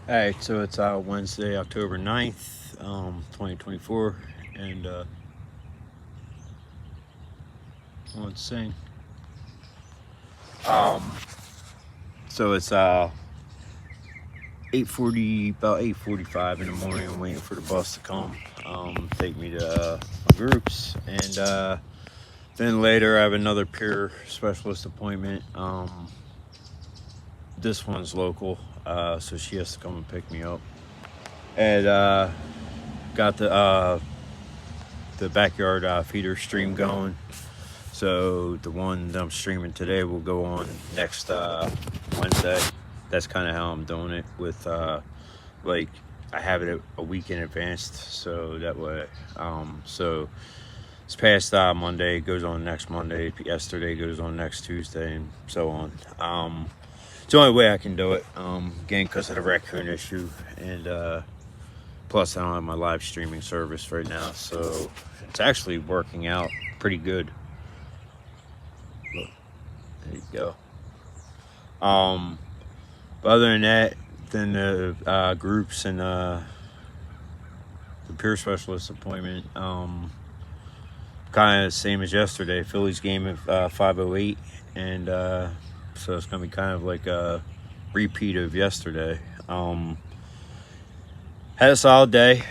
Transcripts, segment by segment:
All right, so it's Wednesday, October 9th, 2024, and let's sing. So it's 8:40, about 8:45 in the morning. I'm waiting for the bus to come, take me to my groups, and then later I have another peer specialist appointment. This one's local, so she has to come and pick me up, and got the backyard feeder stream going. So the one that I'm streaming today will go on next Wednesday. That's kind of how I'm doing it with like I have it a week in advance, so that way. So this past Monday goes on next Monday. Yesterday goes on next Tuesday, and so on. It's the only way I can do it. Again, because of the raccoon issue, and plus I don't have my live streaming service right now, so it's actually working out pretty good. Look, there you go. But other than that, then the groups and the peer specialist appointment, kind of the same as yesterday. Phillies game at 5:08, and so it's gonna be kind of like a repeat of yesterday. Had a solid day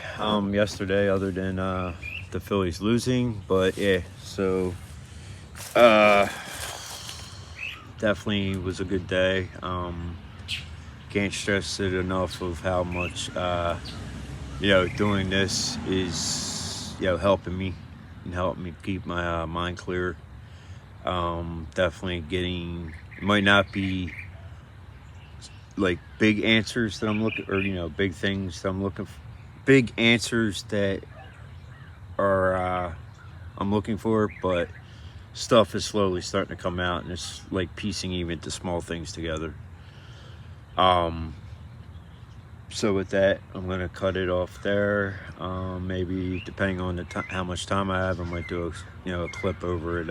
yesterday, other than the Phillies losing, but yeah. So definitely was a good day. Can't stress it enough of how much doing this is helping me and helping me keep my mind clear. Definitely getting, it might not be like big answers that I'm looking, or big things that I'm looking for, big answers that are I'm looking for, but stuff is slowly starting to come out, and it's like piecing even the small things together. So with that, I'm gonna cut it off there. Maybe depending on the how much time I have, I might do a clip over it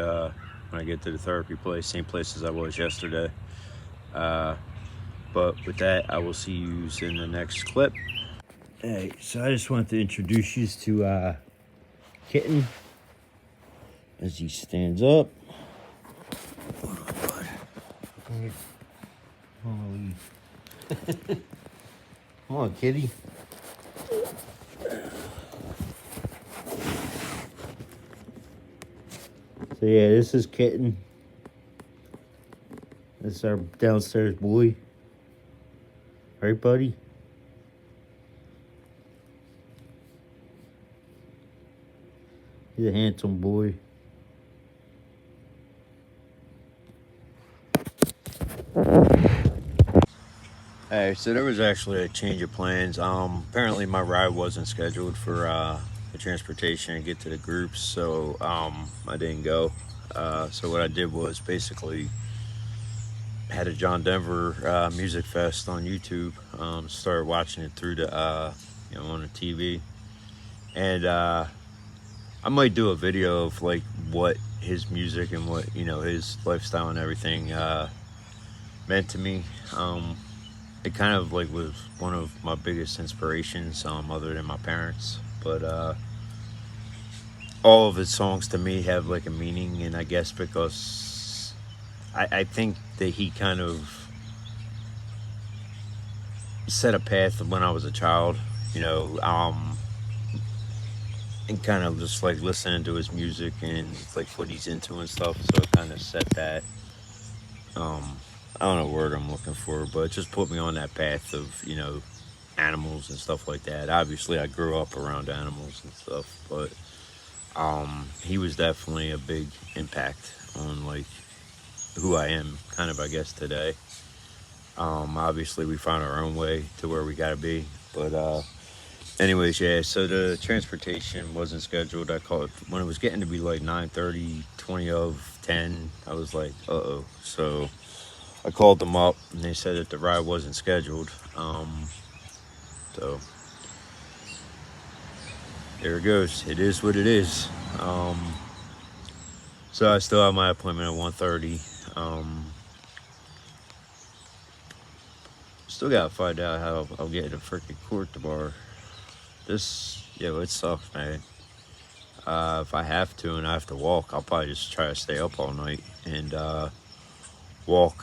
when I get to the therapy place, same place as I was yesterday. But with that, I will see you in the next clip. Hey, so I just wanted to introduce you to Kitten as he stands up. Hold on, bud. Holy. Come on, kitty. So yeah, this is Kitten. This is our downstairs boy. Right, buddy? He's a handsome boy. Hey, so there was actually a change of plans. Apparently my ride wasn't scheduled for the transportation to get to the groups, so I didn't go. So what I did was basically had a John Denver music fest on YouTube. Started watching it through the on the TV, and I might do a video of like what his music and what his lifestyle and everything meant to me. It kind of like was one of my biggest inspirations, other than my parents. But all of his songs to me have like a meaning, and I guess because I think that he kind of set a path when I was a child, and kind of just like listening to his music and like what he's into and stuff. So it kind of set that. I don't know what word I'm looking for, but it just put me on that path of animals and stuff like that. Obviously, I grew up around animals and stuff, but he was definitely a big impact on like who I am, kind of, I guess, today. Obviously, we found our own way to where we gotta be, but anyways, yeah. So the transportation wasn't scheduled. I called when it was getting to be like 9:30, 20 of 10. I was like, uh-oh. So I called them up, and they said that the ride wasn't scheduled. So there it goes. It is what it is. So I still have my appointment at 1:30. Still gotta find out how I'll get into freaking court tomorrow. It sucks, man. If I have to and I have to walk, I'll probably just try to stay up all night and walk.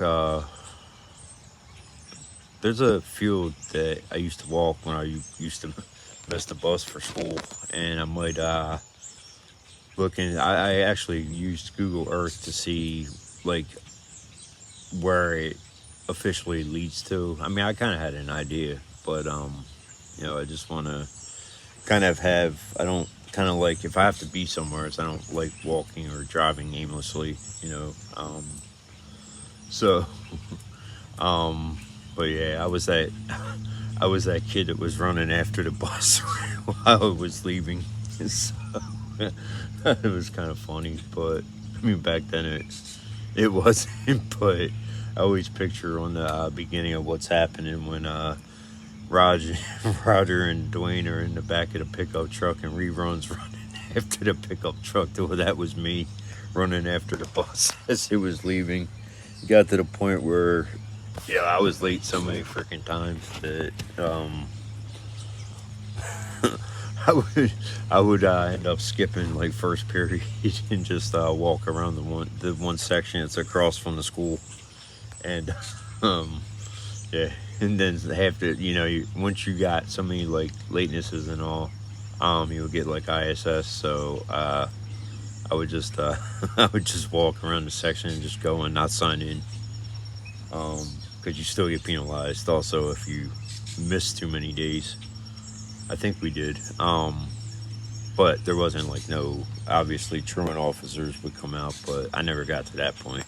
There's a field that I used to walk when I used to miss the bus for school, and I might I actually used Google Earth to see like where it officially leads to. I mean, I kind of had an idea, but I just want to kind of have. I don't kind of like if I have to be somewhere, I don't like walking or driving aimlessly. So, but yeah, I was that kid that was running after the bus while it was leaving. So, it was kind of funny, but I mean, back then it wasn't. But I always picture on the beginning of what's happening when Roger, Roger and Dwayne are in the back of the pickup truck and reruns running after the pickup truck. Well, that was me running after the bus as it was leaving. It got to the point where, I was late so many freaking times that I would end up skipping like first period and just walk around the one section that's across from the school, and yeah, and then have to once you got so many like latenesses and all, you'll get like ISS. So I would just I would just walk around the section and just go and not sign in, because you still get penalized also if you miss too many days. I think we did. But there wasn't like no, obviously truant officers would come out, but I never got to that point.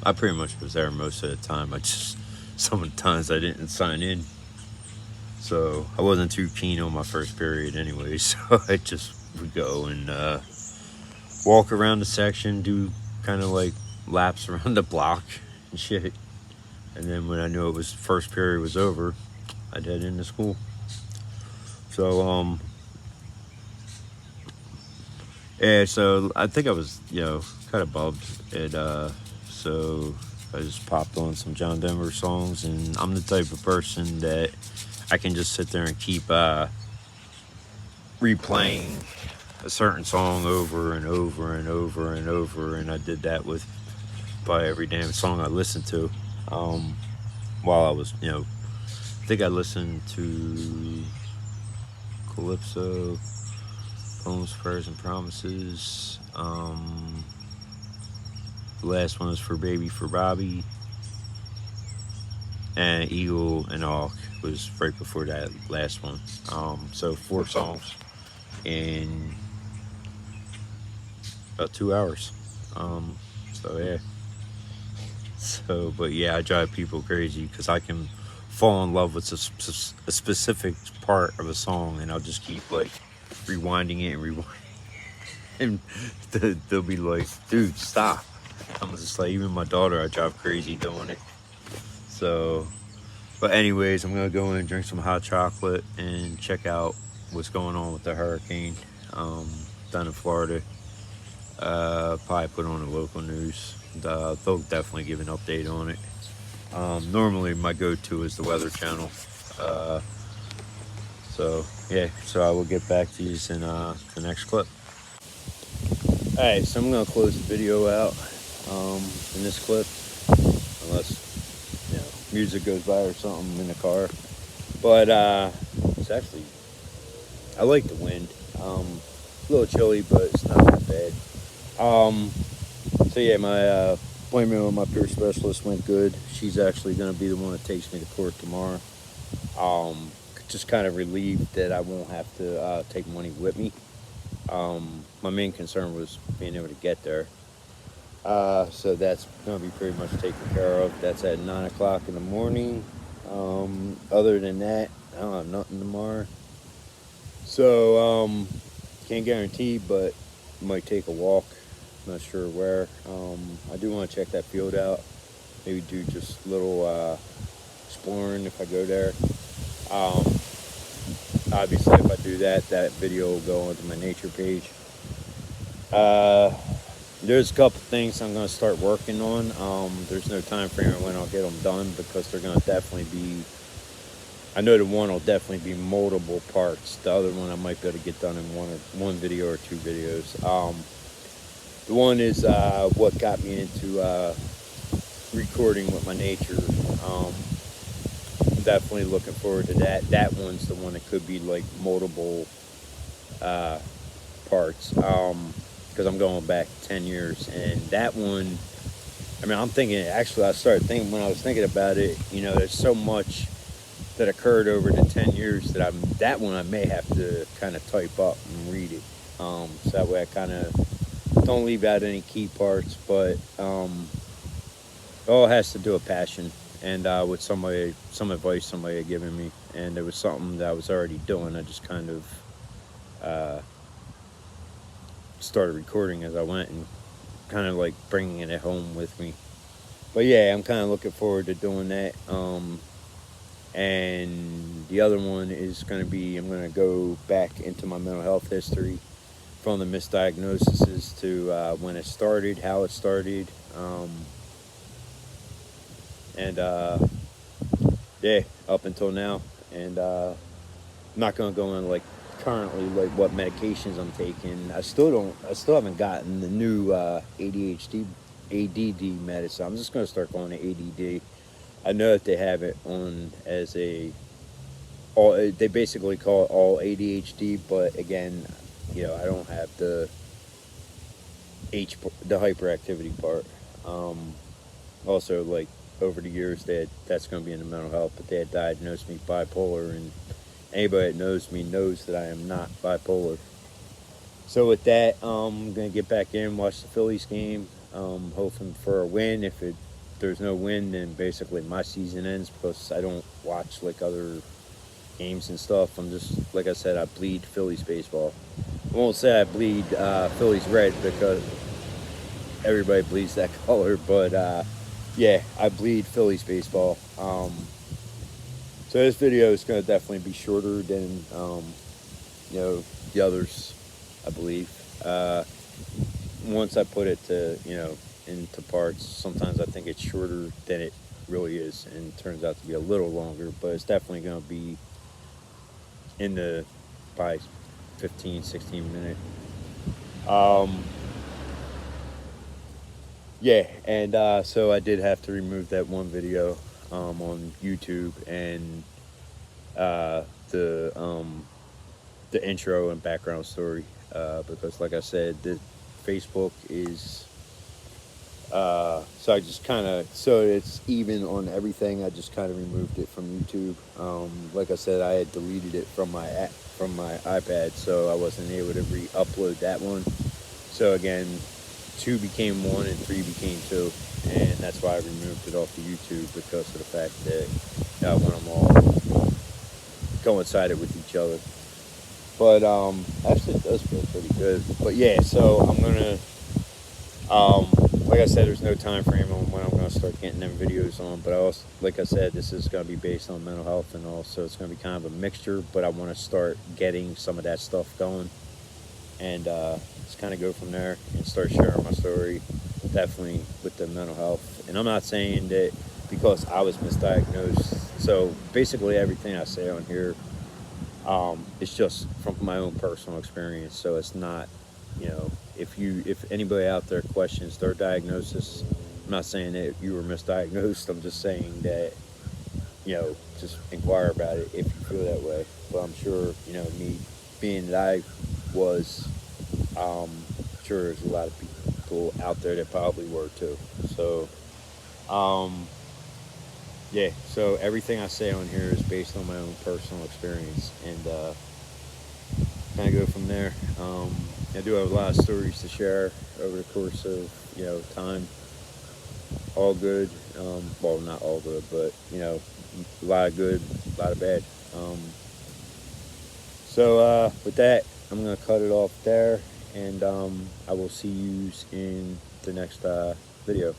I pretty much was there most of the time. Some of the times I didn't sign in. So I wasn't too keen on my first period anyway. So I just would go and walk around the section, do kind of like laps around the block and shit. And then when I knew it was first period was over, I'd head into school. So so I think I was kind of bummed, and so I just popped on some John Denver songs, and I'm the type of person that I can just sit there and keep replaying a certain song over and over and over and over, and I did that with probably every damn song I listened to. While I was, I think I listened to Calypso, Poems, Prayers, and Promises. The last one was For Baby, For Bobby. And Eagle and Hawk was right before that last one. So 4 songs in about 2 hours. So yeah. So, but yeah, I drive people crazy because I can fall in love with a specific part of a song, and I'll just keep like rewinding it and rewinding. And they'll be like, "Dude, stop!" I'm just like, even my daughter, I drive crazy doing it. So, but anyways, I'm gonna go in and drink some hot chocolate and check out what's going on with the hurricane down in Florida. Probably put on the local news. They'll definitely give an update on it. Normally my go-to is the Weather Channel. So I will get back to you in the next clip. Alright, so I'm going to close the video out in this clip, unless music goes by or something in the car. But it's actually, I like the wind. A little chilly, but it's not that bad. So yeah, my appointment with my peer specialist went good. She's actually going to be the one that takes me to court tomorrow. Just kind of relieved that I won't have to take money with me. My main concern was being able to get there. So that's going to be pretty much taken care of. That's at 9 o'clock in the morning. Other than that, I don't have nothing tomorrow. So, can't guarantee, but might take a walk. Not sure where. I do want to check that field out. Maybe do just a little exploring if I go there. Obviously, if I do that, that video will go onto my nature page. There's a couple things I'm going to start working on. There's no time frame on when I'll get them done because they're going to definitely be. I know the one will definitely be multiple parts. The other one I might be able to get done in one video or two videos. The one is what got me into recording with my nature. Um, I'm definitely looking forward to that. That one's the one that could be like multiple uh, parts. Because I'm going back 10 years, and that one. I mean, I'm thinking. Actually, I started thinking when I was thinking about it. You know, there's so much that occurred over the 10 years that that one I may have to kind of type up and read it. So that way I kind of don't leave out any key parts, but it all has to do with passion and with some advice somebody had given me, and it was something that I was already doing. I just kind of uh, started recording as I went and kind of like bringing it home with me. But yeah, I'm kind of looking forward to doing that. And the other one is going to be I'm going to go back into my mental health history from the misdiagnoses to when it started, how it started, and yeah, up until now. And I'm not going to go in like currently like what medications I'm taking. I still haven't gotten the new ADHD, ADD medicine. I'm just going to start going to ADD. I know that they have it on as a all. They basically call it all ADHD, but again, you know, I don't have the hyperactivity part. Um, Also, like over the years, that's going to be in the mental health, but they had diagnosed me bipolar, and anybody that knows me knows that I am not bipolar. So with that, I'm gonna get back in, watch the Phillies game, hoping for a win. If there's no win, then basically my season ends because I don't watch like other games and stuff. I'm just like I said, I bleed Phillies baseball. I won't say I bleed Phillies red because everybody bleeds that color, but yeah, I bleed Phillies baseball. So this video is going to definitely be shorter than you know the others, I believe. Once I put it to into parts, sometimes I think it's shorter than it really is, and it turns out to be a little longer. But it's definitely going to be in the by 15, 16 minute. Um, Yeah, and so I did have to remove that one video on YouTube and uh, the um, the intro and background story because, like I said, the Facebook is so I just kind of so it's even on everything. I just kind of removed it from YouTube. Like I said, I had deleted it from from my iPad, so I wasn't able to re-upload that one. So again, two became one and three became two, and that's why I removed it off of YouTube because of the fact that I want them all coincided with each other. But actually, it does feel pretty good. But yeah, so I'm gonna um, like I said, there's no time frame on when I'm gonna start getting them videos on. But I also, like I said, this is gonna be based on mental health, and also it's gonna be kind of a mixture. But I want to start getting some of that stuff going and just kind of go from there and start sharing my story, definitely with the mental health. And I'm not saying that because I was misdiagnosed. So basically, everything I say on here, it's just from my own personal experience. So it's not, if anybody out there questions their diagnosis, I'm not saying that you were misdiagnosed. I'm just saying that just inquire about it if you feel that way. But I'm sure, me being that I was, sure there's a lot of people out there that probably were too. So, um, yeah, so everything I say on here is based on my own personal experience and kind of go from there. I do have a lot of stories to share over the course of, time. All good. Well, not all good, but, a lot of good, a lot of bad. So with that, I'm gonna cut it off there, and I will see you in the next video.